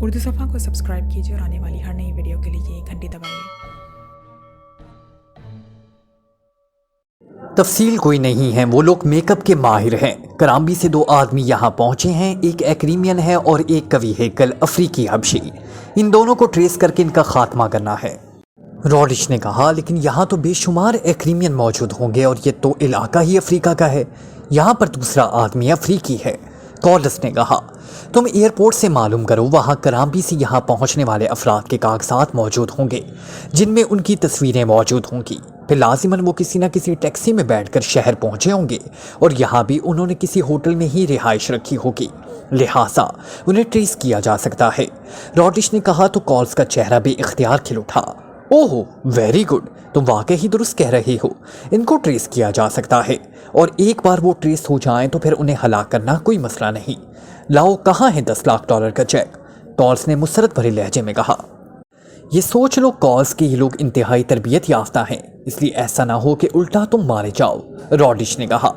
उर्दू सफ़ा को सब्सक्राइब कीजिए और आने वाली हर नई वीडियो के लिए घंटी दबाइए। तफसील कोई नहीं है, वो लोग मेकअप के माहिर हैं। कराम्बी से 2 आदमी यहाँ पहुँचे हैं, एक एक्रीमियन है और एक कवि हैकल अफ्रीकी हबशी। इन दोनों को ट्रेस करके इनका खात्मा करना है। रॉडिश ने कहा, लेकिन यहाँ तो बेशुमार एक्रीमियन मौजूद होंगे और ये तो इलाका ही अफ्रीका का है। यहाँ पर दूसरा आदमी अफ्रीकी है। कॉलस ने कहा, तुम एयरपोर्ट से मालूम करो, वहाँ कराम्बी से यहाँ पहुँचने वाले अफराद के कागजात मौजूद होंगे जिनमें उनकी तस्वीरें मौजूद होंगी। फिर लाजिमन वो किसी न किसी टैक्सी में बैठकर शहर पहुँचे होंगे और यहाँ भी उन्होंने किसी होटल में ही रिहाइश रखी होगी, लिहाजा उन्हें ट्रेस किया जा सकता है। रॉडिश ने कहा तो कॉल्स का चेहरा भी इख्तियार खिल उठा। ओह वेरी गुड, तुम वाकई ही दुरुस्त कह रहे हो, इनको ट्रेस किया जा सकता है और एक बार वो ट्रेस हो जाएं तो फिर उन्हें हलाक करना कोई मसला नहीं। लाओ, कहाँ है $10 लाख का चेक? कॉल्स ने मुसरत भरे लहजे में कहा। ये सोच लो कॉल्स के ये लोग इंतहाई तरबियत याफ्ता हैं, इसलिए ऐसा ना हो कि उल्टा तुम मारे जाओ। रॉडिश ने कहा,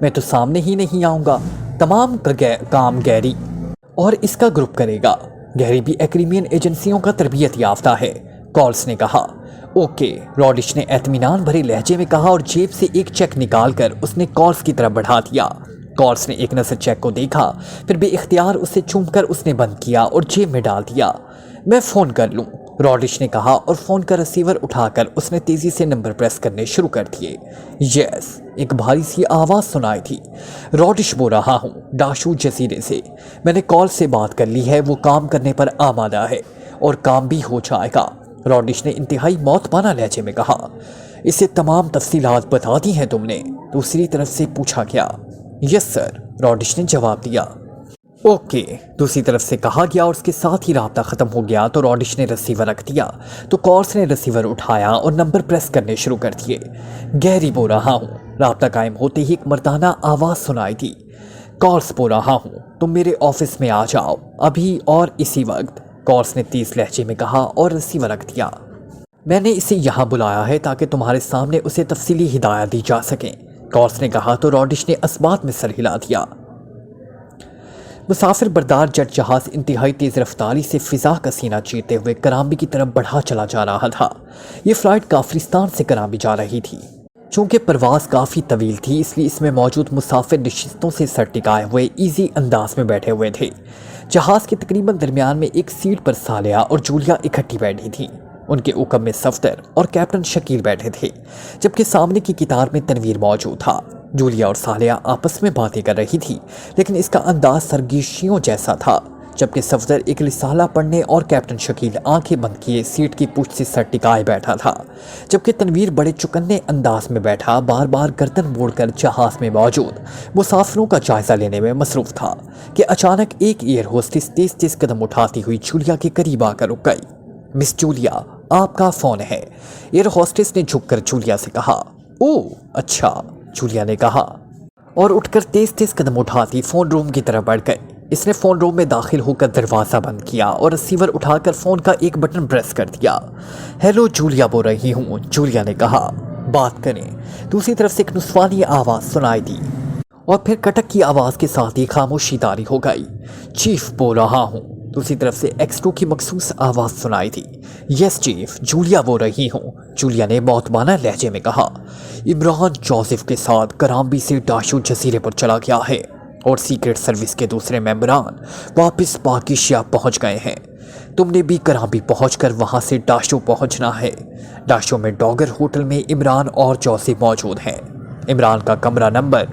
मैं तो सामने ही नहीं आऊँगा, तमाम काम गैरी और इसका ग्रुप करेगा। गैरी भी एक्रीमियन एजेंसियों का तरबियत याफ्ता है। कॉल्स ने कहा, ओके। रॉडिश ने एतमीनान भरे लहजे में कहा और जेब से एक चेक निकालकर उसने कॉल्स की तरफ बढ़ा दिया। कॉल्स ने एक नजर चेक को देखा, फिर बेइख्तियार उसे चूमकर उसने बंद किया और जेब में डाल दिया। मैं फ़ोन कर लूँ, रॉडिश ने कहा और फ़ोन का रिसीवर उठाकर उसने तेज़ी से नंबर प्रेस करने शुरू कर दिए। यस, एक भारी सी आवाज़ सुनाई थी। रॉडिश बोल रहा हूँ, डाशू जजीरे से। मैंने कॉल से बात कर ली है, वो काम करने पर आमादा है और काम भी हो जाएगा। रॉडिश ने इंतहाई मौतबाना लहजे में कहा, इसे तमाम तफसीलात बता दी हैं तुमने? दूसरी तरफ से पूछा गया। यस सर, रॉडिश ने जवाब दिया। ओके, दूसरी तरफ से कहा गया और उसके साथ ही राब्ता ख़त्म हो गया तो रॉडिश ने रिसीवर रख दिया तो कॉल्स ने रिसीवर उठाया और नंबर प्रेस करने शुरू कर दिए। गहरी बोल रहा हूँ, राब्ता कायम होते ही एक मर्दाना आवाज़ सुनाई दी। कॉल्स बोल रहा हूँ, तुम मेरे ऑफिस में आ जाओ अभी और इसी वक्त। कॉल्स ने तेज लहजे में कहा और रिसीवर रख दिया। मैंने इसे यहाँ बुलाया है ताकि तुम्हारे सामने उसे तफसीली हिदायत दी जा सके, कॉल्स ने कहा तो रॉडिश ने असबात में सर हिला दिया। मुसाफिर बरदार जेट जहाज इंतहाई तेज़ रफ्तारी से फ़िज़ा का सीना चीरते हुए कराम्बी की तरफ बढ़ा चला जा रहा था। ये फ़्लाइट काफरिस्तान से कराम्बी जा रही थी। चूँकि परवाज़ काफ़ी तवील थी, इसलिए इसमें मौजूद मुसाफिर नशिस्तों से सर टिकाए हुए ईजी अंदाज में बैठे हुए थे। जहाज़ के तकरीबन दरमियान में एक सीट पर सालिया और जूलिया इकट्ठी बैठी थी। उनके ऊकम में सफदर और कैप्टन शकील बैठे थे, जबकि सामने की कितार में तनवीर मौजूद था। जूलिया और सालिया आपस में बातें कर रही थी, लेकिन इसका अंदाज सरगोशियों जैसा था। जबकि सफदर एक रिसाला पढ़ने और कैप्टन शकील आंखें बंद किए सीट की पूंछ से सर टिकाए बैठा था, जबकि तनवीर बड़े चुकन्ने अंदाज में बैठा बार बार गर्दन मोड़कर जहाज में मौजूद मुसाफिरों का जायजा लेने में मसरूफ था कि अचानक एक एयर होस्टेस तेज तेज कदम उठाती हुई जूलिया के करीब आकर रुक गई। मिस जूलिया, आपका फ़ोन है, एयर होस्टेस ने झुककर जूलिया से कहा। ओह अच्छा, जूलिया ने कहा और उठकर तेज तेज कदम उठाती फ़ोन रूम की तरफ बढ़ गई। इसने फ़ोन रूम में दाखिल होकर दरवाज़ा बंद किया और रिसीवर उठाकर फ़ोन का एक बटन प्रेस कर दिया। हेलो जूलिया बोल रही हूँ, जूलिया ने कहा। बात करें। दूसरी तरफ से एक नुस्वानी आवाज़ सुनाई दी और फिर कटक की आवाज़ के साथ ही खामोशी तारी हो गई। चीफ बोल रहा हूँ। दूसरी तरफ से X2 की मखसूस आवाज़ सुनाई थी। यस चीफ, जूलिया बोल रही हूँ, जूलिया ने मौतबाना लहजे में कहा। इमरान जोसेफ के साथ कराम्बी से डाशू जजीरे पर चला गया है और सीक्रेट सर्विस के दूसरे मेंबरान वापस पाकिस्तान पहुंच गए हैं। तुमने भी कराम्बी पहुंचकर वहां से डाशू पहुंचना है। डाशू में डॉगर होटल में इमरान और जोसेफ मौजूद हैं। इमरान का कमरा नंबर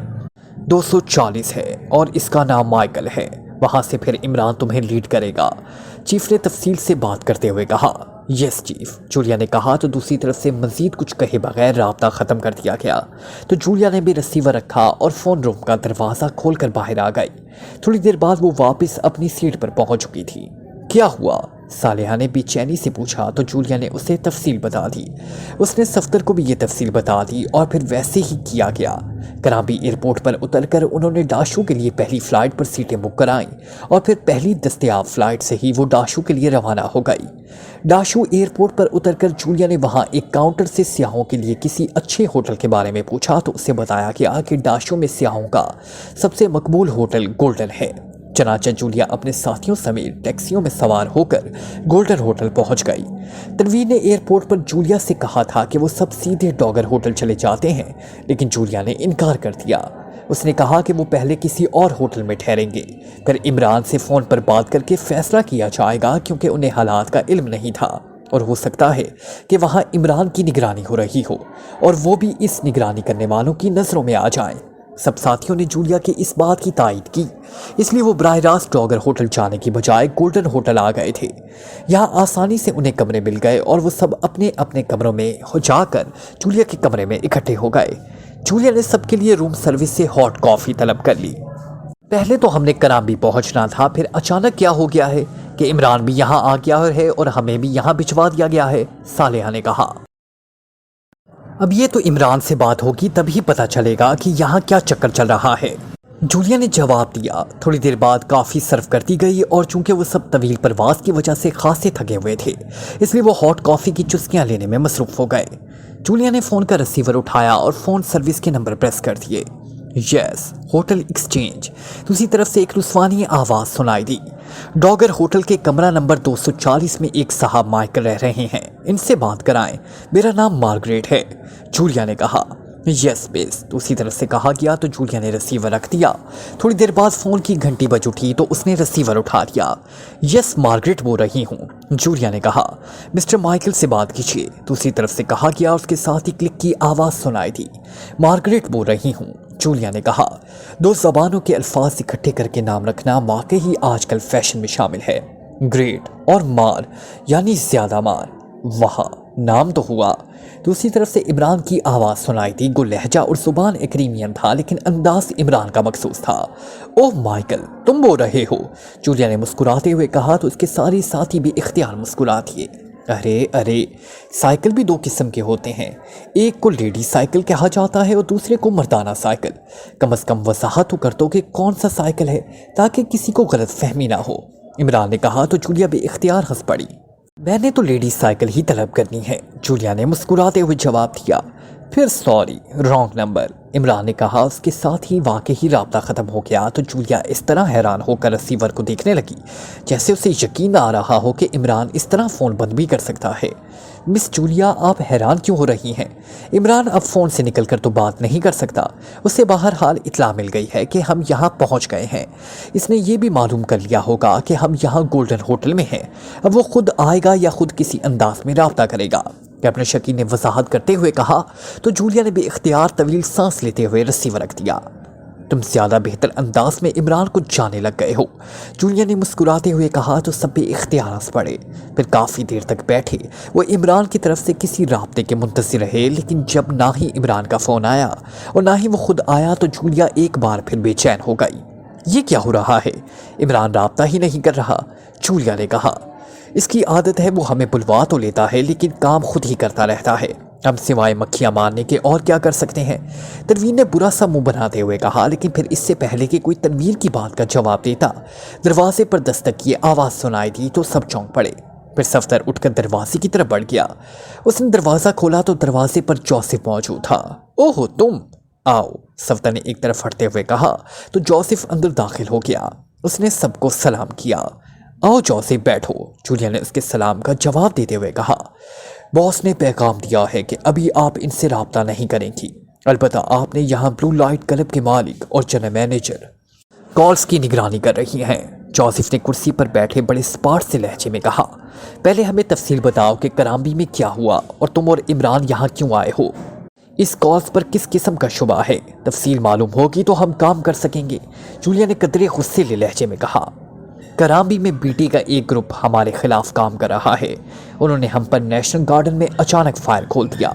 240 है और इसका नाम माइकल है। वहां से फिर इमरान तुम्हें लीड करेगा, चीफ ने तफसील से बात करते हुए कहा। यस चीफ, जूलिया ने कहा तो दूसरी तरफ से मजीद कुछ कहे बगैर राब्ता ख़त्म कर दिया गया तो जूलिया ने भी रिसीवर रखा और फ़ोन रूम का दरवाज़ा खोलकर बाहर आ गई। थोड़ी देर बाद वो वापस अपनी सीट पर पहुंच चुकी थी। क्या हुआ? सालिहा ने बेचैनी से पूछा तो जूलिया ने उसे तफसील बता दी। उसने सफदर को भी ये तफसील बता दी और फिर वैसे ही किया गया। कराम्बी एयरपोर्ट पर उतरकर उन्होंने डाशू के लिए पहली फ़्लाइट पर सीटें बुक कराईं और फिर पहली दस्तयाब फ़्लाइट से ही वो डाशू के लिए रवाना हो गई। डाशू एयरपोर्ट पर उतरकर जूलिया ने वहाँ एक काउंटर से सियाहों के लिए किसी अच्छे होटल के बारे में पूछा तो उसे बताया गया कि डाशू में सियाहों का सबसे मकबूल होटल गोल्डन है। चनाचा जूलिया अपने साथियों समेत टैक्सियों में सवार होकर गोल्डन होटल पहुंच गई। तनवीर ने एयरपोर्ट पर जूलिया से कहा था कि वो सब सीधे डॉगर होटल चले जाते हैं, लेकिन जूलिया ने इनकार कर दिया। उसने कहा कि वो पहले किसी और होटल में ठहरेंगे, फिर इमरान से फ़ोन पर बात करके फैसला किया जाएगा, क्योंकि उन्हें हालात का इल्म नहीं था और हो सकता है कि वहाँ इमरान की निगरानी हो रही हो और वो भी इस निगरानी करने वालों की नज़रों में आ जाएं। सब साथियों ने जूलिया की इस बात की तायद की, इसलिए वो बराह रास्त डॉगर होटल जाने की बजाय गोल्डन होटल आ गए थे। यहाँ आसानी से उन्हें कमरे मिल गए और वो सब अपने अपने कमरों में जाकर जूलिया के कमरे में इकट्ठे हो गए। जूलिया ने सबके लिए रूम सर्विस से हॉट कॉफ़ी तलब कर ली। पहले तो हमने कराम्बी पहुंचना था, फिर अचानक क्या हो गया है कि इमरान भी यहाँ आ गया है और हमें भी यहाँ भिजवा दिया गया है, सालेहा ने कहा। अब ये तो इमरान से बात होगी तभी पता चलेगा कि यहाँ क्या चक्कर चल रहा है, जूलिया ने जवाब दिया। थोड़ी देर बाद काफ़ी सर्व कर दी गई और चूंकि वो सब तवील परवास की वजह से खासे थके हुए थे, इसलिए वो हॉट कॉफ़ी की चुस्कियाँ लेने में मसरूफ़ हो गए। जूलिया ने फ़ोन का रिसीवर उठाया और फ़ोन सर्विस के नंबर प्रेस कर दिए। Yes, hotel exchange. दूसरी तरफ से एक रुस्वानी आवाज़ सुनाई दी। डॉगर होटल के कमरा नंबर 240 में एक साहब माइकल रह रहे हैं, इनसे बात कराएं। मेरा नाम मार्गरेट है, जूलिया ने कहा। यस बेस, दूसरी तरफ से कहा गया तो जूलिया ने रिसीवर रख दिया। थोड़ी देर बाद फ़ोन की घंटी बज उठी तो उसने रिसीवर उठा दिया। यस, मार्गरेट बोल रही हूँ, जूलिया ने कहा। मिस्टर माइकल से बात कीजिए, दूसरी तरफ से कहा गया। उसके साथ ही क्लिक की आवाज़ सुनाई दी। मार्गरेट बोल रही हूँ, जूलिया ने कहा। दो ज़बानों के अल्फाज इकट्ठे करके नाम रखना वाकई ही आजकल फैशन में शामिल है। ग्रेट और मार यानी ज़्यादा मार, वाह नाम तो हुआ। दूसरी तरफ से इमरान की आवाज़ सुनाई दी। गो लहजा और ज़ुबान एक्रीमियन था, लेकिन अंदाज इमरान का मखसूस था। ओह माइकल, तुम बोल रहे हो, जूलिया ने मुस्कुराते हुए कहा तो उसके सारे साथी भी इख्तियार मुस्कुरा दिए। अरे अरे, साइकिल भी दो किस्म के होते हैं, एक को लेडी साइकिल कहा जाता है और दूसरे को मर्दाना साइकिल। कम से कम वजाहत तो कर दो कि कौन सा साइकिल है, ताकि किसी को गलत फहमी ना हो, इमरान ने कहा तो जूलिया भी इख्तियार हंस पड़ी। मैंने तो लेडी साइकिल ही तलब करनी है, जूलिया ने मुस्कुराते हुए जवाब दिया। फिर सॉरी, रॉन्ग नंबर, इमरान ने कहा। उसके साथ ही वाकई ही राब्ता ख़त्म हो गया तो जूलिया इस तरह हैरान होकर रिसीवर को देखने लगी जैसे उसे यकीन आ रहा हो कि इमरान इस तरह फ़ोन बंद भी कर सकता है। मिस जूलिया, आप हैरान क्यों हो रही हैं? इमरान अब फ़ोन से निकलकर तो बात नहीं कर सकता। उसे बाहर हाल इतला मिल गई है कि हम यहाँ पहुँच गए हैं। इसने ये भी मालूम कर लिया होगा कि हम यहाँ गोल्डन होटल में हैं। अब वो खुद आएगा या खुद किसी अंदाज में राब्ता करेगा, कैप्टन शकी ने वजाहत करते हुए कहा तो जूलिया ने भी इख्तियार तवील सांस लेते हुए रिसीवर रख दिया। तुम ज़्यादा बेहतर अंदाज में इमरान को जाने लग गए हो, जूलिया ने मुस्कुराते हुए कहा तो सब भी इख्तियार हंस पड़े। फिर काफ़ी देर तक बैठे वो इमरान की तरफ से किसी राब्ते के मुंतज़िर रहे, लेकिन जब ना ही इमरान का फ़ोन आया और ना ही वो खुद आया तो जूलिया एक बार फिर बेचैन हो गई। ये क्या हो रहा है? इमरान राब्ता ही नहीं कर रहा, जूलिया ने कहा। इसकी आदत है, वो हमें बुलवा तो लेता है लेकिन काम खुद ही करता रहता है। हम सिवाय मक्खियाँ मारने के और क्या कर सकते हैं? तनवीर ने बुरा सा मुंह बनाते हुए कहा, लेकिन फिर इससे पहले कि कोई तनवीर की बात का जवाब देता, दरवाजे पर दस्तक की आवाज़ सुनाई दी तो सब चौंक पड़े। फिर सफ्तर उठकर दरवाजे की तरफ बढ़ गया। उसने दरवाज़ा खोला तो दरवाजे पर जोसेफ मौजूद था। ओह तुम, आओ, सफ्तर ने एक तरफ हटते हुए कहा तो जोसेफ अंदर दाखिल हो गया। उसने सबको सलाम किया। आओ जोसेफ बैठो, जूलिया ने उसके सलाम का जवाब देते हुए कहा। बॉस ने पैगाम दिया है कि अभी आप इनसे राब्ता नहीं करेंगी, अलबत्ता आपने यहाँ ब्लू लाइट क्लब के मालिक और जनरल मैनेजर कॉल्स की निगरानी कर रही हैं, जोसेफ ने कुर्सी पर बैठे बड़े स्पार्ट से लहजे में कहा। पहले हमें तफसील बताओ कि कराम्बी में क्या हुआ और तुम और इमरान यहाँ क्यों आए हो। इस कॉल्स पर किस किस्म का शुबा है? तफसील मालूम होगी तो हम काम कर सकेंगे, जूलिया ने कदरे गुस्से लहजे में कहा। कराम्बी में बीटी का एक ग्रुप हमारे खिलाफ काम कर रहा है। उन्होंने हम पर नेशनल गार्डन में अचानक फायर खोल दिया,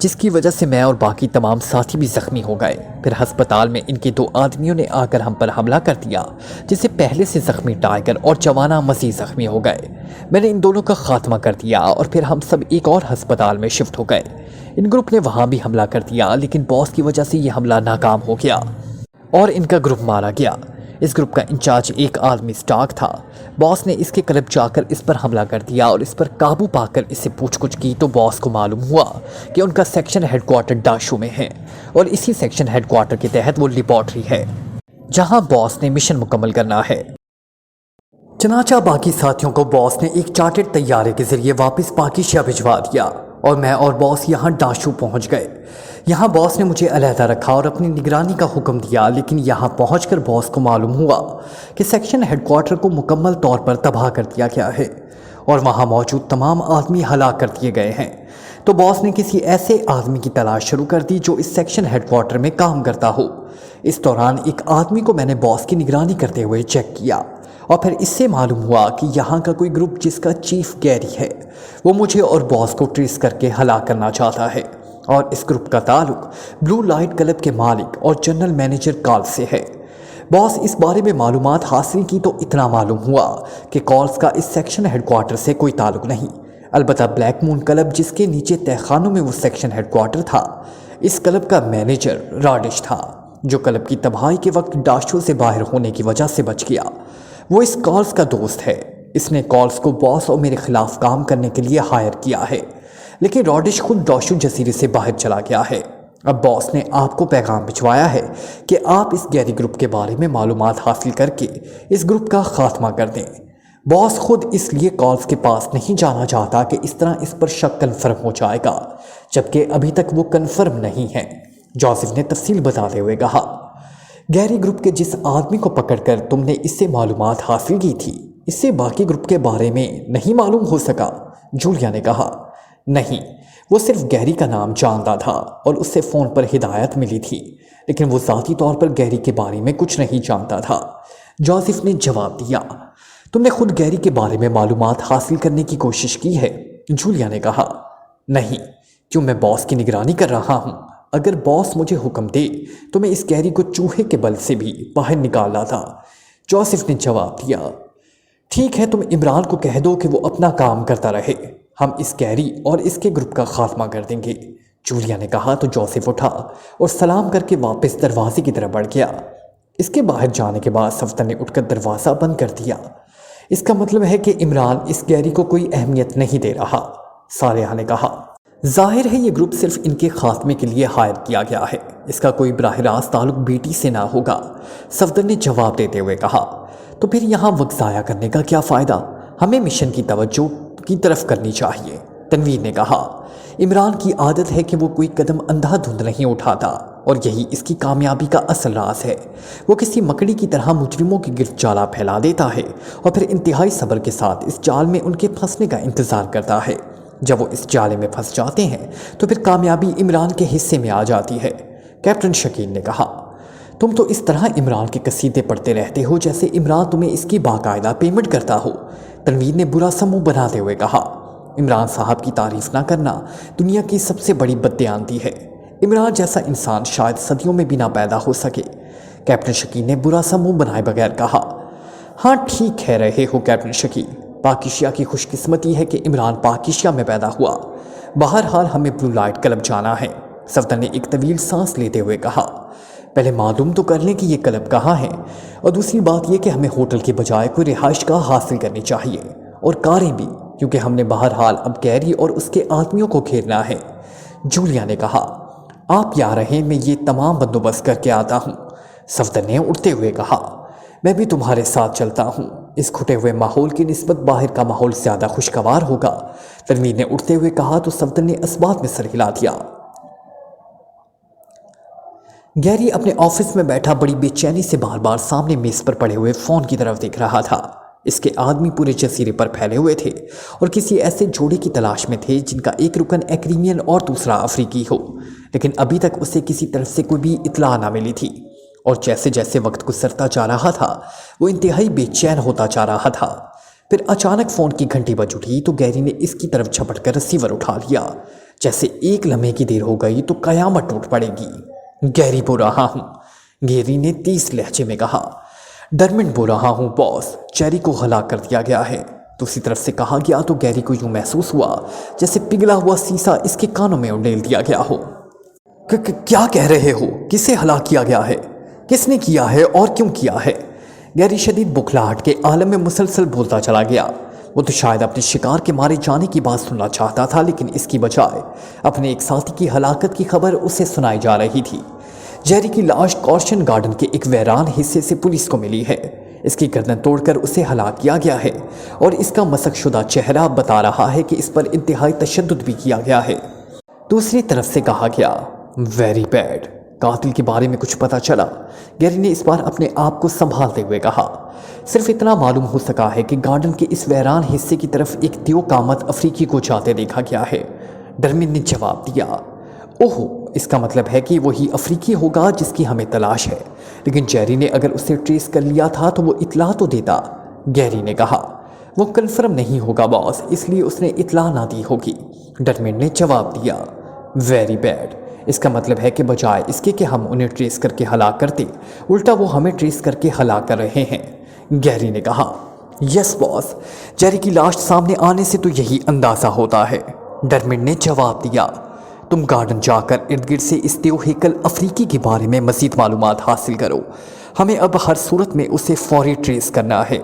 जिसकी वजह से मैं और बाकी तमाम साथी भी जख्मी हो गए। फिर अस्पताल में इनके दो आदमियों ने आकर हम पर हमला कर दिया, जिससे पहले से जख्मी टाइगर और जवाना मजीद जख्मी हो गए। मैंने इन दोनों का खात्मा कर दिया और फिर हम सब एक और अस्पताल में शिफ्ट हो गए। इन ग्रुप ने वहाँ भी हमला कर दिया, लेकिन बॉस की वजह से ये हमला नाकाम हो गया और इनका ग्रुप मारा गया। इस ग्रुप का इंचार्ज एक आदमी स्टार्क था। बॉस ने इसके क्लब जाकर इस पर हमला कर दिया और इस पर काबू पाकर इससे पूछकुछ की तो बॉस को मालूम हुआ कि उनका सेक्शन हेडक्वार्टर डाशू में है और इसी सेक्शन हेडक्वार्टर के तहत वो लेबॉर्ट्री है। जहां बॉस ने मिशन मुकम्मल करना है। चनाचा बाकी साथियों को बॉस ने एक चार्टर्ड तैयारे के जरिए वापस पाकिस्तान भिजवा दिया और मैं और बॉस यहाँ डाशू पहुँच गए। यहाँ बॉस ने मुझे अलहदा रखा और अपनी निगरानी का हुक्म दिया, लेकिन यहाँ पहुँचकर बॉस को मालूम हुआ कि सेक्शन हेडक्वार्टर को मुकम्मल तौर पर तबाह कर दिया गया है और वहाँ मौजूद तमाम आदमी हलाक कर दिए गए हैं। तो बॉस ने किसी ऐसे आदमी की तलाश शुरू कर दी जो इस सेक्शन हेडक्वार्टर में काम करता हो। इस दौरान एक आदमी को मैंने बॉस की निगरानी करते हुए चेक किया और फिर इससे मालूम हुआ कि यहाँ का कोई ग्रुप जिसका चीफ गैरी है वो मुझे और बॉस को ट्रेस करके हलाक करना चाहता है और इस ग्रुप का ताल्लुक ब्लू लाइट क्लब के मालिक और जनरल मैनेजर कॉल्स से है। बॉस इस बारे में मालूमात हासिल की तो इतना मालूम हुआ कि कॉल्स का इस सेक्शन हेडक्वार्टर से कोई ताल्लुक नहीं, अलबत्ता ब्लैक मून क्लब जिसके नीचे तहखानों में वो सेक्शन हेडक्वार्टर था, इस क्लब का मैनेजर राडिश था जो क्लब की तबाही के वक्त डाशू से बाहर होने की वजह से बच गया। वो इस कॉल्स का दोस्त है। इसने कॉल्स को बॉस और मेरे खिलाफ काम करने के लिए हायर किया है, लेकिन रॉडिश खुद डाशू जजीरे से बाहर चला गया है। अब बॉस ने आपको पैगाम भिजवाया है कि आप इस गैरी ग्रुप के बारे में मालूमात हासिल करके इस ग्रुप का खात्मा कर दें। बॉस खुद इसलिए कॉल्स के पास नहीं जाना चाहता कि इस तरह इस पर शक कन्फर्म हो जाएगा, जबकि अभी तक वो कन्फर्म नहीं है। जोसेफ ने तफसील बताते हुए कहा, गैरी ग्रुप के जिस आदमी को पकड़कर तुमने इससे मालूमात हासिल की थी, इससे बाकी ग्रुप के बारे में नहीं मालूम हो सका? जूलिया ने कहा, नहीं, वो सिर्फ गैरी का नाम जानता था और उससे फ़ोन पर हिदायत मिली थी, लेकिन वो ज़ाती तौर पर गैरी के बारे में कुछ नहीं जानता था। जोसेफ ने जवाब दिया, तुमने खुद गैरी के बारे में मालूमात हासिल करने की कोशिश की है? जूलिया ने कहा, नहीं, क्यों, मैं बॉस की निगरानी कर रहा हूँ। अगर बॉस मुझे हुक्म दे तो मैं इस गैरी को चूहे के बल से भी बाहर निकाल लाता। जोसेफ ने जवाब दिया, ठीक है, तुम इमरान को कह दो कि वो अपना काम करता रहे, हम इस गैरी और इसके ग्रुप का खात्मा कर देंगे। जूलिया ने कहा तो जोसेफ उठा और सलाम करके वापस दरवाजे की तरफ बढ़ गया। इसके बाहर जाने के बाद सफ्तर ने उठकर दरवाज़ा बंद कर दिया। इसका मतलब है कि इमरान इस गैरी को कोई अहमियत नहीं दे रहा, सालेहा ने कहा। जाहिर है ये ग्रुप सिर्फ इनके खात्मे के लिए हायर किया गया है, इसका कोई बराह रास्त ताल्लुक बेटी से ना होगा, सफदर ने जवाब देते हुए कहा। तो फिर यहाँ वक्त ज़ाया करने का क्या फ़ायदा, हमें मिशन की तवज्जो की तरफ करनी चाहिए, तनवीर ने कहा। इमरान की आदत है कि वो कोई कदम अंधाधुंध नहीं उठाता और यही इसकी कामयाबी का असल राज है। वो किसी मकड़ी की तरह मुजरिमों की गिरफ्त जाला फैला देता है और फिर इंतहाई सब्र के साथ इस जाल में उनके फंसने का इंतज़ार करता है। जब वो इस जाले में फंस जाते हैं तो फिर कामयाबी इमरान के हिस्से में आ जाती है, कैप्टन शकील ने कहा। तुम तो इस तरह इमरान के कसीदे पढ़ते रहते हो जैसे इमरान तुम्हें इसकी बाकायदा पेमेंट करता हो, तनवीर ने बुरा सा मुंह बनाते हुए कहा। इमरान साहब की तारीफ ना करना दुनिया की सबसे बड़ी बददियानती है। इमरान जैसा इंसान शायद सदियों में भी ना पैदा हो सके, कैप्टन शकील ने बुरा सा मुंह बनाए बगैर कहा। हाँ ठीक कह रहे हो कैप्टन शकील, पाकिस्तान की खुशकिस्मती है कि इमरान पाकिस्तान में पैदा हुआ। बहरहाल हमें ब्लू लाइट क्लब जाना है, सफदर ने एक तवील सांस लेते हुए कहा। पहले मालूम तो कर लें कि ये क्लब कहाँ है, और दूसरी बात यह कि हमें होटल के बजाय कोई रिहाइश का हासिल करनी चाहिए, और कारें भी, क्योंकि हमने बहरहाल अब गैरी और उसके आदमियों को घेरना है। जूलिया ने कहा, आप यहाँ रहें, मैं ये तमाम बंदोबस्त करके आता हूँ, सफदर ने उठते हुए कहा। मैं भी तुम्हारे साथ चलता हूँ, इस घुटे हुए माहौल की निस्बत बाहर का माहौल ज़्यादा खुशगवार होगा, तनवीर ने उठते हुए कहा तो सफदर ने इस्बात में सर हिला दिया। गैरी अपने ऑफिस में बैठा बड़ी बेचैनी से बार बार सामने मेज पर पड़े हुए फ़ोन की तरफ देख रहा था। इसके आदमी पूरे जजीरे पर फैले हुए थे और किसी ऐसे जोड़े की तलाश में थे जिनका एक रुकन एक्रीमियन और दूसरा अफ्रीकी हो, लेकिन अभी तक उसे किसी तरफ से कोई भी इत्तला ना मिली थी। और जैसे जैसे वक्त गुजरता जा रहा था वो इंतहाई बेचैन होता जा रहा था। फिर अचानक फ़ोन की घंटी बज उठी तो गैरी ने इसकी तरफ झपट कर रिसीवर उठा लिया। जैसे एक लम्हे की देर हो गई तो कयामत टूट पड़ेगी। गैरी बोल रहा हूँ, गैरी ने तेज लहजे में कहा। डरमिन बोल रहा हूँ बॉस, चेरी को हलाक कर दिया गया है। दूसरी तरफ से कहा गया तो गैरी को यूँ महसूस हुआ जैसे पिघला हुआ सीसा इसके कानों में उड़ेल दिया गया हो। क्या कह रहे हो? किसे हलाक किया गया है? किसने किया है और क्यों किया है? गैरी शदीद बुखलाहट के आलम में मुसलसल बोलता चला गया। वो तो शायद अपने शिकार के मारे जाने की बात सुनना चाहता था, लेकिन इसकी बजाय अपने एक साथी की हलाकत की खबर उसे सुनाई जा रही थी। جیری کی لاش کارشن گارڈن کے ایک ویران حصے سے پولیس کو ملی ہے۔ اس کی گردن توڑ کر اسے ہلاک کیا گیا ہے اور اس کا مسخ شدہ چہرہ بتا رہا ہے کہ اس پر انتہائی تشدد بھی کیا گیا ہے۔ دوسری طرف سے کہا گیا ویری بیڈ۔ قاتل کے بارے میں کچھ پتا چلا؟ گیری نے اس بار اپنے آپ کو سنبھالتے ہوئے کہا۔ صرف اتنا معلوم ہو سکا ہے کہ گارڈن کے اس ویران حصے کی طرف ایک دیو قامت افریقی کو جاتے دیکھا گیا ہے۔ ڈرمن نے جواب دیا، اوہ، اس کا مطلب ہے کہ وہی افریقی ہوگا جس کی ہمیں تلاش ہے، لیکن جیری نے اگر اسے ٹریس کر لیا تھا تو وہ اطلاع تو دیتا۔ گیری نے کہا، وہ کنفرم نہیں ہوگا باس، اس لیے اس نے اطلاع نہ دی ہوگی۔ ڈرمن نے جواب دیا، ویری بیڈ۔ اس کا مطلب ہے کہ بجائے اس کے کہ ہم انہیں ٹریس کر کے ہلاک کرتے، الٹا وہ ہمیں ٹریس کر کے ہلاک کر رہے ہیں۔ گیری نے کہا، یس باس، جیری کی لاش سامنے آنے سے تو یہی اندازہ ہوتا ہے۔ ڈرمن نے جواب دیا، تم گارڈن جا کر ارد گرد سے اس دیو ہیکل افریقی کے بارے میں مزید معلومات حاصل کرو، ہمیں اب ہر صورت میں اسے فوری ٹریس کرنا ہے۔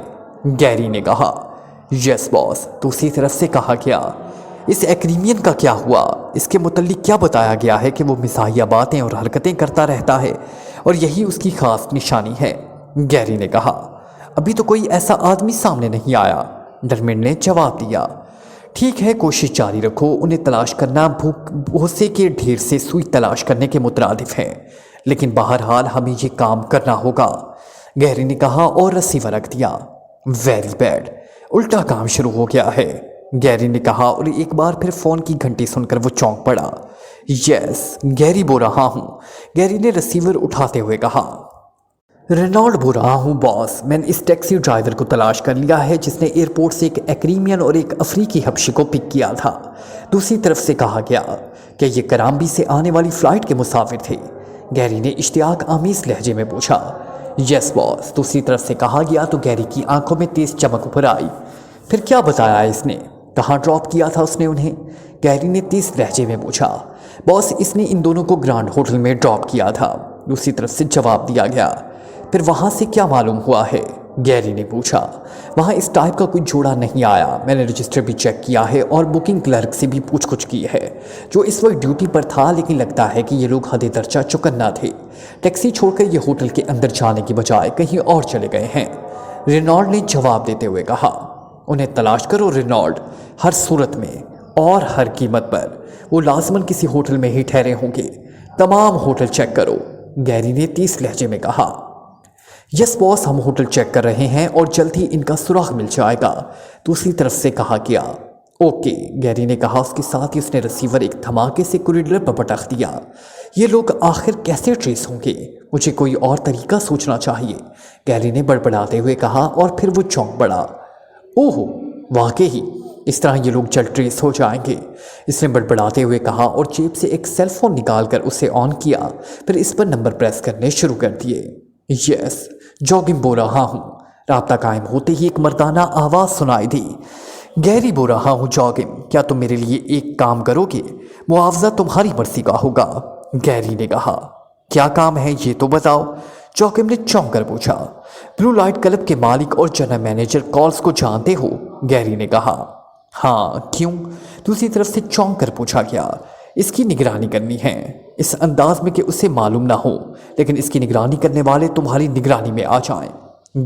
گیری نے کہا، یس باس۔ دوسری طرف سے کہا گیا، اس ایکریمین کا کیا ہوا؟ اس کے متعلق کیا بتایا گیا ہے کہ وہ مزاحیہ باتیں اور حرکتیں کرتا رہتا ہے اور یہی اس کی خاص نشانی ہے۔ گیری نے کہا، ابھی تو کوئی ایسا آدمی سامنے نہیں آیا۔ ڈرمن نے جواب دیا، ٹھیک ہے، کوشش جاری رکھو، انہیں تلاش کرنا بھوسے کے ڈھیر سے سوئی تلاش کرنے کے مترادف ہے، لیکن بہرحال ہمیں یہ کام کرنا ہوگا۔ گیری نے کہا اور رسیور رکھ دیا۔ ویری بیڈ، الٹا کام شروع ہو گیا ہے، گیری نے کہا اور ایک بار پھر فون کی گھنٹی سن کر وہ چونک پڑا۔ یس، گیری بول رہا ہوں، گیری نے رسیور اٹھاتے ہوئے کہا۔ رینالڈ بول رہا ہوں باس، میں نے اس ٹیکسی ڈرائیور کو تلاش کر لیا ہے جس نے ایئرپورٹ سے ایک ایکریمین اور ایک افریقی حبشی کو پک کیا تھا۔ دوسری طرف سے کہا گیا کہ یہ کرامبی سے آنے والی فلائٹ کے مسافر تھے۔ گیری نے اشتیاق آمیز لہجے میں پوچھا۔ یس باس، دوسری طرف سے کہا گیا تو گیری کی آنکھوں میں تیز چمک ابھر آئی۔ پھر کیا بتایا اس نے؟ کہاں ڈراپ کیا تھا اس نے انہیں؟ گیری نے تیز لہجے میں پوچھا۔ باس، اس نے ان دونوں کو گرانڈ ہوٹل میں ڈراپ کیا تھا، دوسری طرف سے جواب دیا گیا۔ پھر وہاں سے کیا معلوم ہوا ہے؟ گیری نے پوچھا۔ وہاں اس ٹائپ کا کوئی جوڑا نہیں آیا، میں نے رجسٹر بھی چیک کیا ہے اور بکنگ کلرک سے بھی پوچھ گچھ کی ہے جو اس وقت ڈیوٹی پر تھا، لیکن لگتا ہے کہ یہ لوگ حد درجہ چکنا تھے، ٹیکسی چھوڑ کر یہ ہوٹل کے اندر جانے کی بجائے کہیں اور چلے گئے ہیں۔ رینالڈ نے جواب دیتے ہوئے کہا، انہیں تلاش کرو رینالڈ، ہر صورت میں اور ہر قیمت پر، وہ لازماً کسی ہوٹل میں ہی ٹھہرے ہوں گے، تمام ہوٹل چیک کرو۔ گیری نے تیز لہجے میں کہا۔ یس باس، ہم ہوٹل چیک کر رہے ہیں اور جلد ہی ان کا سراغ مل جائے گا، دوسری طرف سے کہا گیا۔ اوکے، گیری نے کہا، اس کے ساتھ ہی اس نے رسیور ایک دھماکے سے کوریڈور پر پٹخ دیا۔ یہ لوگ آخر کیسے ٹریس ہوں گے؟ مجھے کوئی اور طریقہ سوچنا چاہیے، گیری نے بڑبڑاتے ہوئے کہا اور پھر وہ چونک پڑا۔ اوہ، واقعی اس طرح یہ لوگ جلد ٹریس ہو جائیں گے، اس نے بڑبڑاتے ہوئے کہا اور جیب سے ایک سیل فون نکال کر اسے آن کیا، پھر اس پر نمبر پریس کرنے شروع کر دیے۔ یس، جوگم بول رہا ہوں۔ رابطہ قائم ہوتے ہی ایک مردانہ آواز سنائی دی۔ گیری بول رہا ہوں جوگم، کیا تم میرے لیے ایک کام کرو گے؟ معاوضہ تمہاری مرضی کا ہوگا، گیری نے کہا۔ کیا کام ہے یہ تو بتاؤ، جوگم نے چونک کر پوچھا۔ بلو لائٹ کلب کے مالک اور جنرل مینیجر کالز کو جانتے ہو؟ گیری نے کہا۔ ہاں، کیوں؟ دوسری طرف سے چونک کر پوچھا گیا۔ اس کی نگرانی کرنی ہے، اس انداز میں کہ اسے معلوم نہ ہو، لیکن اس کی نگرانی کرنے والے تمہاری نگرانی میں آ جائیں،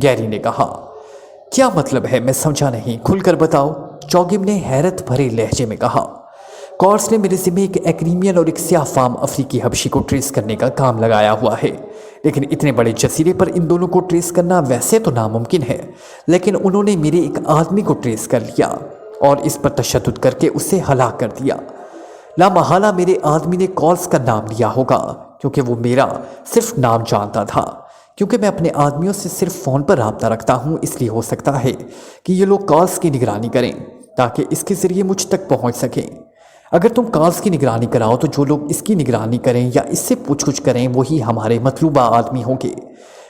گیری نے کہا۔ کیا مطلب ہے؟ میں سمجھا نہیں، کھل کر بتاؤ، جوگم نے حیرت بھرے لہجے میں کہا۔ کارس نے میرے ذمہ ایک ایکریمین اور ایک سیاہ فام افریقی حبشی کو ٹریس کرنے کا کام لگایا ہوا ہے، لیکن اتنے بڑے جزیرے پر ان دونوں کو ٹریس کرنا ویسے تو ناممکن ہے، لیکن انہوں نے میرے ایک آدمی کو ٹریس کر لیا اور اس پر تشدد کر کے اسے ہلاک کر دیا۔ لا محالہ میرے آدمی نے کالز کا نام لیا ہوگا، کیونکہ وہ میرا صرف نام جانتا تھا، کیونکہ میں اپنے آدمیوں سے صرف فون پر رابطہ رکھتا ہوں، اس لیے ہو سکتا ہے کہ یہ لوگ کالز کی نگرانی کریں تاکہ اس کے ذریعے مجھ تک پہنچ سکیں۔ اگر تم کالز کی نگرانی کراؤ تو جو لوگ اس کی نگرانی کریں یا اس سے پوچھ گچھ کریں وہی ہمارے مطلوبہ آدمی ہوں گے،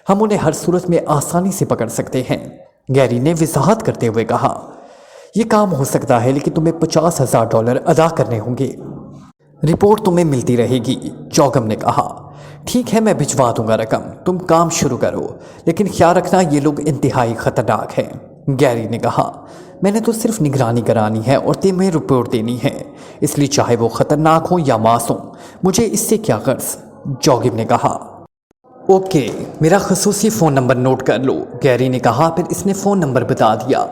ہم انہیں ہر صورت میں آسانی سے پکڑ سکتے ہیں، گیری نے وضاحت کرتے ہوئے کہا۔ یہ کام ہو سکتا ہے، لیکن تمہیں $50,000 ادا کرنے ہوں گے، رپورٹ تمہیں ملتی رہے گی، جوگم نے کہا۔ ٹھیک ہے، میں بھجوا دوں گا رقم، تم کام شروع کرو، لیکن خیال رکھنا یہ لوگ انتہائی خطرناک ہیں، گیری نے کہا۔ میں نے تو صرف نگرانی کرانی ہے اور تمہیں رپورٹ دینی ہے، اس لیے چاہے وہ خطرناک ہوں یا معصوم، مجھے اس سے کیا غرض، جوگم نے کہا۔ ओके, मेरा खसूसी फ़ोन नंबर नोट कर लो, गैरी ने कहा। फिर इसने फ़ोन नंबर बता दिया।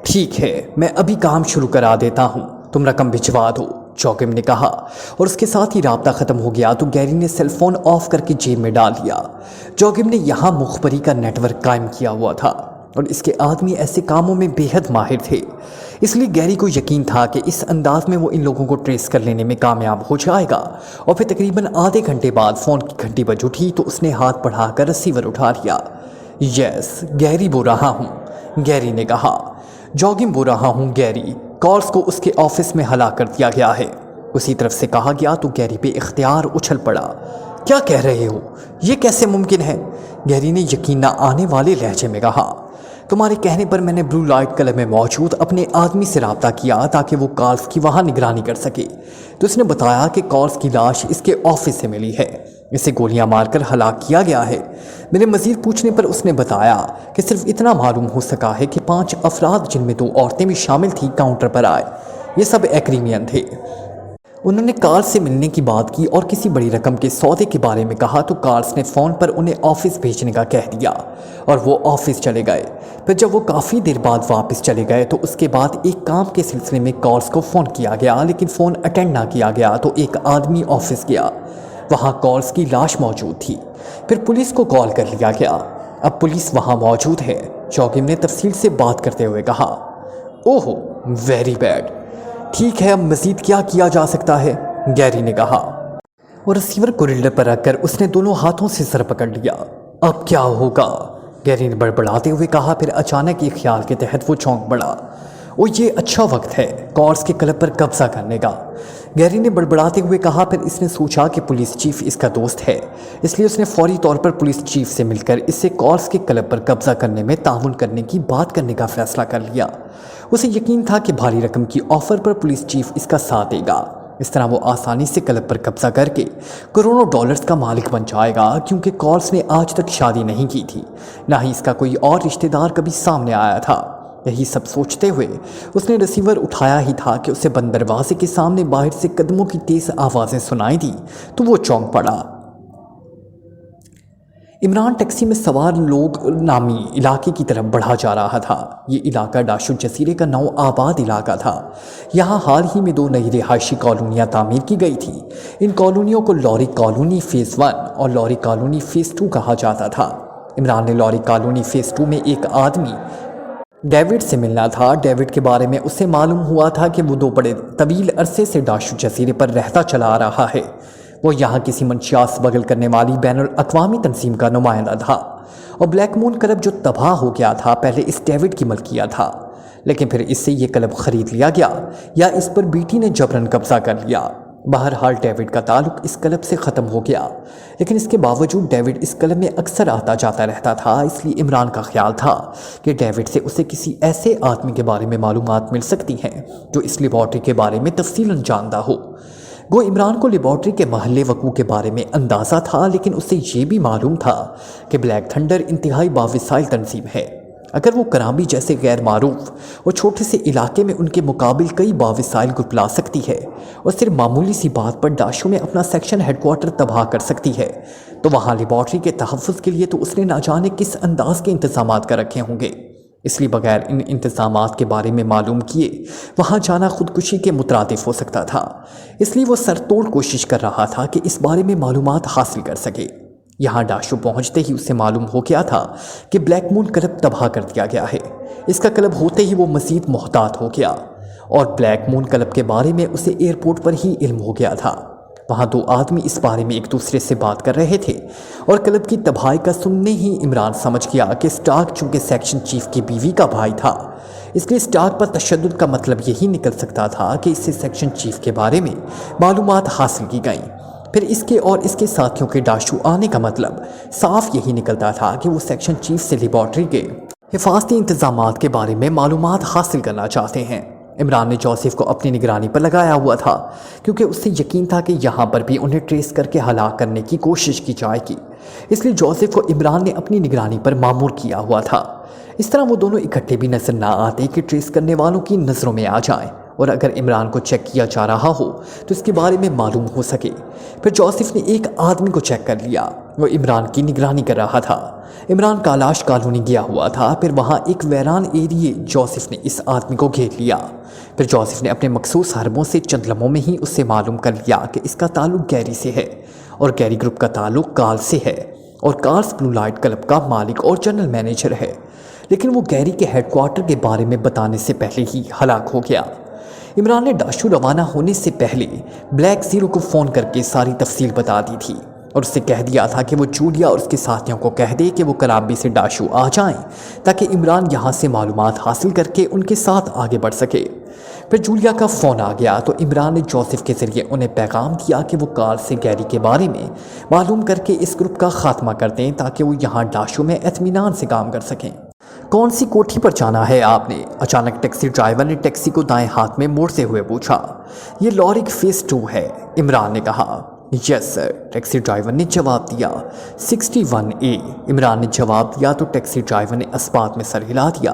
ठीक है, मैं अभी काम शुरू करा देता हूँ, तुम रकम भिजवा दो, जोगिम ने कहा। और उसके साथ ही राब्ता ख़त्म हो गया तो गैरी ने सेल फ़ोन ऑफ करके जेब में डाल दिया। जोगिम ने यहाँ मुखबरी का नेटवर्क कायम किया हुआ था और इसके आदमी ऐसे कामों में बेहद माहिर थे, इसलिए गैरी को यकीन था कि इस अंदाज में वो इन लोगों को ट्रेस कर लेने में कामयाब हो जाएगा। और फिर तकरीबन आधे घंटे बाद फ़ोन की घंटी बज उठी तो उसने हाथ बढ़ाकर रिसीवर उठा लिया। यस, गैरी बोल रहा हूँ, गैरी ने कहा। जोगिम बोल रहा हूँ गैरी, कॉल्स को उसके ऑफिस में हला कर दिया गया है, उसी तरफ से कहा गया तो गैरी पे इख्तियार उछल पड़ा। क्या कह रहे हो, ये कैसे मुमकिन है? गैरी ने यकीन न आने वाले लहजे में कहा। तुम्हारे कहने पर मैंने ब्लू लाइट क्लब में मौजूद अपने आदमी से रब्ता किया ताकि वो कॉल्स की वहाँ निगरानी कर सके, तो उसने बताया कि कॉल्स की लाश इसके ऑफिस से मिली है, इसे गोलियां मारकर हलाक किया गया है। मेरे मज़ीद पूछने पर उसने बताया कि सिर्फ इतना मालूम हो सका है कि 5 अफराद जिनमें 2 औरतें भी शामिल थी काउंटर पर आए। ये सब एग्रीमियन थे। उन्होंने कार्ल से मिलने की बात की और किसी बड़ी रकम के सौदे के बारे में कहा तो कार्ल्स ने फ़ोन पर उन्हें ऑफिस भेजने का कह दिया और वो ऑफिस चले गए। फिर जब वो काफ़ी देर बाद वापस चले गए तो उसके बाद एक काम के सिलसिले में कार्ल्स को फ़ोन किया गया, लेकिन फ़ोन अटेंड ना किया गया तो एक आदमी ऑफिस गया। वहाँ कार्ल्स की लाश मौजूद थी। फिर पुलिस को कॉल कर लिया गया। अब पुलिस वहाँ मौजूद है, जोगिम ने तफसील से बात करते हुए कहा। ओहो, वेरी बैड। ठीक है, अब मज़ीद क्या किया जा सकता है, गैरी ने कहा। और रिसीवर को रिल्डर पर रखकर उसने दोनों हाथों से सर पकड़ लिया। अब क्या होगा, गैरी ने बड़बड़ाते हुए कहा। फिर अचानक एक ख्याल के तहत वो चौंक पड़ा। ओ, ये अच्छा वक्त है कॉर्स के क्लब पर कब्जा करने का, गैरी ने बड़बड़ाते हुए कहा। फिर इसने सोचा कि पुलिस चीफ इसका दोस्त है, इसलिए उसने फौरी तौर पर पुलिस चीफ से मिलकर इससे कॉर्स के क्लब पर कब्जा करने में ताउन करने की बात करने का फैसला कर लिया। उसे यकीन था कि भारी रकम की ऑफर पर पुलिस चीफ इसका साथ देगा। इस तरह वो आसानी से क्लब पर कब्जा करके करोड़ों डॉलर्स का मालिक बन जाएगा, क्योंकि कॉर्स ने आज तक शादी नहीं की थी, ना ही इसका कोई और रिश्तेदार कभी सामने आया था। यही सब सोचते हुए उसने रिसीवर उठाया ही था कि उसे बंद दरवाजे के सामने बाहर से कदमों की तेज आवाज़ें सुनाई दी तो वो चौंक पड़ा। इमरान टैक्सी में सवार लोग नामी इलाके की तरफ बढ़ा जा रहा था। ये इलाका डाशु जजीरे का नौ आबाद इलाका था। यहाँ हाल ही में 2 नई रिहायशी कॉलोनियाँ तामीर की गई थी। इन कॉलोनियों को लॉरी कॉलोनी फ़ेज़ 1 और लॉरी कॉलोनी फ़ेज़ 2 कहा जाता था। इमरान ने लॉरी कॉलोनी फ़ेज़ 2 में एक आदमी डेविड से मिलना था। डेविड के बारे में उसे मालूम हुआ था कि वो 2 बड़े तवील अरसे से डाशु जजीरे पर रहता चला आ रहा है। वो यहाँ किसी मंशियात से बगल करने वाली बैनुल अक़वामी तंजीम का नुमाइंदा था और ब्लैक मून क्लब जो तबाह हो गया था पहले इस डेविड की मलकियत था, लेकिन फिर इससे ये क्लब ख़रीद लिया गया या इस पर बीटी ने जबरन कब्जा कर लिया। बहरहाल डेविड का ताल्लुक इस क्लब से ख़त्म हो गया, लेकिन इसके बावजूद डेविड इस क्लब में अक्सर आता जाता रहता था। इसलिए इमरान का ख्याल था कि डेविड से उसे किसी ऐसे आदमी के बारे में मालूमात मिल सकती हैं जो इस लेबॉर्ट्री के बारे में तफसीलन जानता हो। गो इमरान को लेबॉर्ट्री के महल्ले वकू के बारे में अंदाज़ा था, लेकिन उसे ये भी मालूम था कि ब्लैक थंडर इंतहाई बाविसाइल तंजीम है। अगर वो कराबी जैसे गैर मारूफ और छोटे से इलाके में उनके मुकाबिल कई बाविसाइल ग्रुप ला सकती है और सिर्फ मामूली सी बात पर डाशू में अपना सेक्शन हेडक्वार्टर तबाह कर सकती है, तो वहाँ लेबॉर्ट्री के तहफ़्फ़ुज़ के लिए तो उसने ना जाने किस अंदाज के इंतज़ामात कर रखे होंगे। इसलिए बगैर इन इंतज़ामात के बारे में मालूम किए वहाँ जाना खुदकुशी के मुतरादिफ हो सकता था। इसलिए वो सरतोड़ कोशिश कर रहा था कि इस बारे में मालूमात हासिल कर सके। यहाँ डाशू पहुँचते ही उसे मालूम हो गया था कि ब्लैक मून क्लब तबाह कर दिया गया है। इसका क्लब होते ही वो मज़ीद मोहतात हो गया और ब्लैक मून क्लब के बारे में उसे एयरपोर्ट पर ही इल्म हो गया था। वहाँ 2 आदमी इस बारे में एक दूसरे से बात कर रहे थे और क्लब की तबाही का सुनने ही इमरान समझ गया कि स्टार्क चूँकि सेक्शन चीफ की बीवी का भाई था, इसलिए स्टार्क पर तशद्दुद का मतलब यही निकल सकता था कि इससे सेक्शन चीफ के बारे में मालूमात हासिल की गई। फिर इसके और इसके साथियों के डाशू आने का मतलब साफ यही निकलता था कि वो सेक्शन चीफ से लेबॉर्ट्री के हिफाजती इंतजामात के बारे में मालूमात हासिल करना चाहते हैं। इमरान ने जोसेफ को अपनी निगरानी पर लगाया हुआ था, क्योंकि उससे यकीन था कि यहाँ पर भी उन्हें ट्रेस करके हलाक करने की कोशिश की जाएगी। इसलिए जोसेफ को इमरान ने अपनी निगरानी पर मामूर किया हुआ था। इस तरह वो दोनों इकट्ठे भी नजर ना आते कि ट्रेस करने वालों की नज़रों में आ जाएं اور اگر عمران کو چیک کیا جا رہا ہو تو اس کے بارے میں معلوم ہو سکے۔ پھر جوزف نے ایک آدمی کو چیک کر لیا، وہ عمران کی نگرانی کر رہا تھا۔ عمران کالاش کالونی گیا ہوا تھا، پھر وہاں ایک ویران ایریے جوزف نے اس آدمی کو گھیر لیا۔ پھر جوزف نے اپنے مخصوص حربوں سے چند لمحوں میں ہی اس سے معلوم کر لیا کہ اس کا تعلق گیری سے ہے اور گیری گروپ کا تعلق کارل سے ہے اور کارلس بلو لائٹ کلب کا مالک اور جنرل مینیجر ہے، لیکن وہ گیری کے ہیڈ کوارٹر کے بارے میں بتانے سے پہلے ہی ہلاک ہو گیا۔ عمران نے ڈاشو روانہ ہونے سے پہلے بلیک زیرو کو فون کر کے ساری تفصیل بتا دی تھی اور اس سے کہہ دیا تھا کہ وہ جولیا اور اس کے ساتھیوں کو کہہ دے کہ وہ کرامبی سے ڈاشو آ جائیں تاکہ عمران یہاں سے معلومات حاصل کر کے ان کے ساتھ آگے بڑھ سکے۔ پھر جولیا کا فون آ گیا تو عمران نے جوزف کے ذریعے انہیں پیغام دیا کہ وہ کارل سے گیری کے بارے میں معلوم کر کے اس گروپ کا خاتمہ کر دیں تاکہ وہ یہاں ڈاشو میں اطمینان سے کام کر سکیں۔ کون سی کوٹھی پر جانا ہے آپ نے؟ اچانک ٹیکسی ڈرائیور نے ٹیکسی کو دائیں ہاتھ میں موڑتے ہوئے پوچھا۔ یہ لورک فیس 2 ہے، عمران نے کہا۔ یس سر، ٹیکسی ڈرائیور نے جواب دیا۔ 61A، عمران نے جواب دیا تو ٹیکسی ڈرائیور نے اسبات میں سر ہلا دیا۔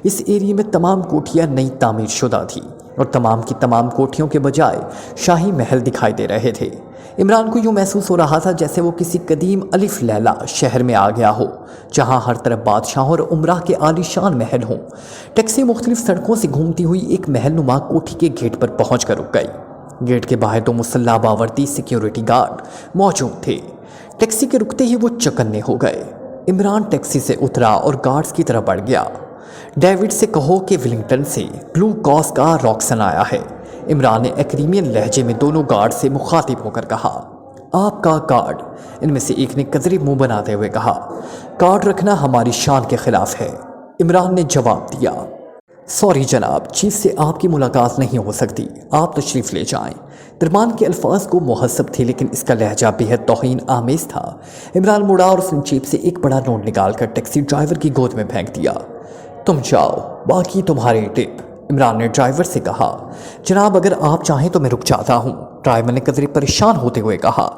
اس ایریے میں تمام کوٹھیاں نئی تعمیر شدہ تھی اور تمام کی تمام کوٹھیوں کے بجائے شاہی محل دکھائی دے رہے تھے۔ عمران کو یوں محسوس ہو رہا تھا جیسے وہ کسی قدیم الف لیلا شہر میں آ گیا ہو جہاں ہر طرف بادشاہوں اور عمرہ کے عالی شان محل ہوں۔ ٹیکسی مختلف سڑکوں سے گھومتی ہوئی ایک محل نما کوٹھی کے گیٹ پر پہنچ کر رک گئی۔ گیٹ کے باہر 2 مسلح باوردی سیکیورٹی گارڈ موجود تھے۔ ٹیکسی کے رکتے ہی وہ چکنے ہو گئے۔ عمران ٹیکسی سے اترا اور گارڈز کی طرف بڑھ گیا۔ ڈیوڈ سے کہو کہ ولنگٹن سے بلو کاس کا راکسن آیا ہے، عمران نے ایکریمین لہجے میں دونوں گارڈ سے مخاطب ہو کر کہا۔ آپ کا کارڈ؟ ان میں سے ایک نے قدرے منہ بناتے ہوئے کہا۔ کارڈ رکھنا ہماری شان کے خلاف ہے، عمران نے جواب دیا۔ سوری جناب، چیف سے آپ کی ملاقات نہیں ہو سکتی، آپ تشریف لے جائیں۔ دربان کے الفاظ کو مہذب تھے لیکن اس کا لہجہ بےحد توہین آمیز تھا۔ عمران مڑا اور اس نے جیب سے ایک بڑا نوٹ نکال کر ٹیکسی ڈرائیور کی گود میں پھینک دیا۔ تم جاؤ، باقی تمہاری ٹپ، عمران نے ڈرائیور سے کہا۔ جناب اگر آپ چاہیں تو میں رک جاتا ہوں، ڈرائیور نے قدرے پریشان ہوتے ہوئے کہا۔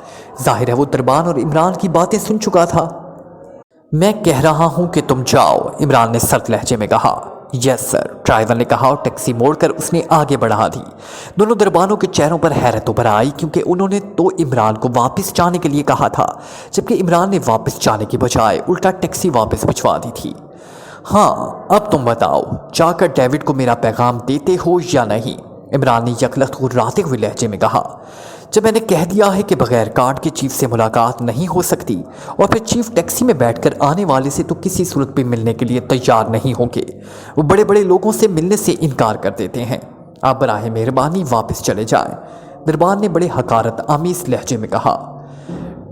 ظاہر ہے وہ دربان اور عمران کی باتیں سن چکا تھا۔ میں کہہ رہا ہوں کہ تم جاؤ، عمران نے سخت لہجے میں کہا۔ یس سر، ڈرائیور نے کہا اور ٹیکسی موڑ کر اس نے آگے بڑھا دی۔ دونوں دربانوں کے چہروں پر حیرت ابھر آئی کیونکہ انہوں نے تو عمران کو واپس جانے کے لیے کہا تھا جبکہ عمران نے واپس جانے کی بجائے الٹا ٹیکسی واپس بھجوا دی تھی۔ ہاں اب تم بتاؤ، جا کر ڈیوڈ کو میرا پیغام دیتے ہو یا نہیں، عمران نے یکلخت غراتے ہوئے لہجے میں کہا۔ جب میں نے کہہ دیا ہے کہ بغیر کارڈ کے چیف سے ملاقات نہیں ہو سکتی اور پھر چیف ٹیکسی میں بیٹھ کر آنے والے سے تو کسی صورت پہ ملنے کے لیے تیار نہیں ہوں گے، وہ بڑے بڑے لوگوں سے ملنے سے انکار کر دیتے ہیں، آپ براہ مہربانی واپس چلے جائیں، دربان نے بڑے حقارت آمیز لہجے میں کہا۔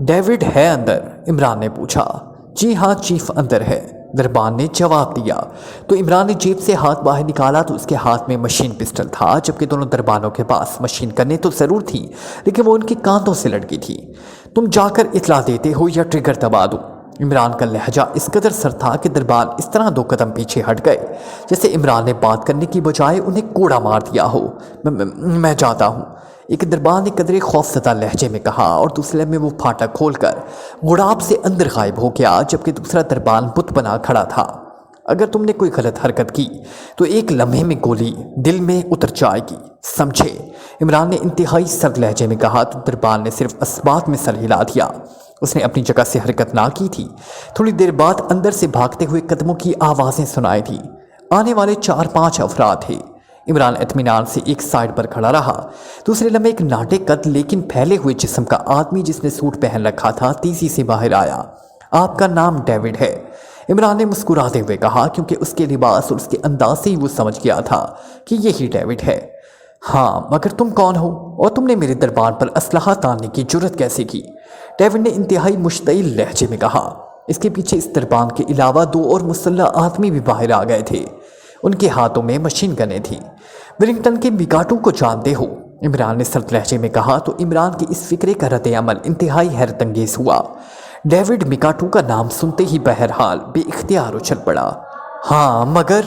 ڈیوڈ ہے اندر؟ عمران نے پوچھا۔ جی ہاں چیف اندر ہے، دربان نے جواب دیا۔ تو عمران نے جیب سے ہاتھ باہر نکالا تو اس کے ہاتھ میں مشین پسٹل تھا جبکہ دونوں دربانوں کے پاس مشین گنیں تو ضرور تھی لیکن وہ ان کے کاندھوں سے لٹکی تھی۔ تم جا کر اطلاع دیتے ہو یا ٹریگر دبا دوں؟ عمران کا لہجہ اس قدر سر تھا کہ دربان اس طرح 2 قدم پیچھے ہٹ گئے جیسے عمران نے بات کرنے کی بجائے انہیں کوڑا مار دیا ہو۔ میں جاتا ہوں، ایک دربان نے قدرے خوفزدہ لہجے میں کہا اور دوسرے میں وہ پھاٹک کھول کر گڑاب سے اندر غائب ہو گیا جبکہ دوسرا دربان بت بنا کھڑا تھا۔ اگر تم نے کوئی غلط حرکت کی تو ایک لمحے میں گولی دل میں اتر جائے گی، سمجھے؟ عمران نے انتہائی سرد لہجے میں کہا تو دربان نے صرف اسبات میں سر ہلا دیا۔ اس نے اپنی جگہ سے حرکت نہ کی تھی۔ تھوڑی دیر بعد اندر سے بھاگتے ہوئے قدموں کی آوازیں سنائی تھی۔ آنے والے 4-5 افراد تھے۔ عمران اطمینان سے ایک سائیڈ پر کھڑا رہا۔ دوسرے لمحے ایک ناٹے قد لیکن پھیلے ہوئے جسم کا آدمی جس نے سوٹ پہن رکھا تھا تیزی سے باہر آیا۔ آپ کا نام ڈیوڈ ہے، عمران نے مسکراتے ہوئے کہا کیونکہ اس کے لباس اور اس کے انداز سے ہی وہ سمجھ گیا تھا کہ یہی ڈیوڈ ہے۔ ہاں مگر تم کون ہو اور تم نے میرے دربان پر اسلحہ تاننے کی جرت کیسے کی؟ ڈیوڈ نے انتہائی مشتعل لہجے میں کہا۔ اس کے پیچھے اس دربان کے علاوہ 2 اور مسلح آدمی بھی باہر آ گئے تھے، ان کے ہاتھوں میں مشین گنیں تھیں۔ ولنگٹن کے میکاٹو کو جانتے ہو؟ عمران نے سرد لہجے میں کہا تو عمران کی اس فکرے کا رد عمل انتہائی حیرت انگیز ہوا۔ ڈیوڈ میکاٹو کا نام سنتے ہی بہرحال بے اختیار اچھل پڑا۔ ہاں مگر،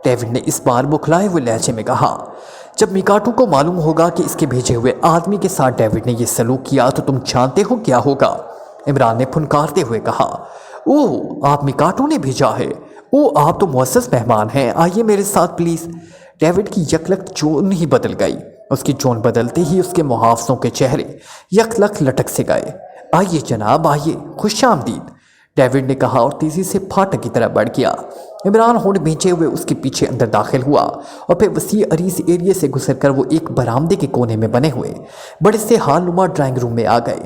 ڈیوڈ نے اس بار بکھلائے ہوئے لہجے میں کہا، جب میکاٹو کو معلوم ہوگا کہ اس کے بھیجے ہوئے آدمی کے ساتھ ڈیوڈ نے یہ سلوک کیا تو تم جانتے ہو کیا ہوگا؟ عمران نے پھنکارتے ہوئے کہا۔ اوہ، آپ میکاٹو نے بھیجا ہے؟ اوہ، آپ تو معزز مہمان ہیں، آئیے میرے ساتھ پلیز۔ ڈیوڈ کی یکلخت جون ہی بدل گئی۔ اس کی جون بدلتے ہی اس کے محافظوں کے چہرے یکلخت لٹک سے گئے۔ آئیے جناب آئیے، خوش آمدید، ڈیوڈ نے کہا اور تیزی سے پھاٹک کی طرف بڑھ گیا۔ عمران ہونٹ بھینچے ہوئے اس کے پیچھے اندر داخل ہوا اور پھر وسیع عریض ایریے سے گزر کر وہ ایک برآمدے کے کونے میں بنے ہوئے بڑے سے ہال نما ڈرائنگ روم میں آ گئے۔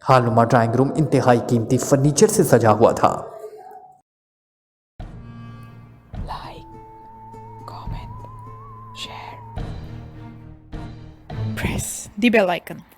ہال نما ڈرائنگ روم انتہائی قیمتی فرنیچر سے سجا ہوا تھا۔ Like, comment, share. Press the bell icon.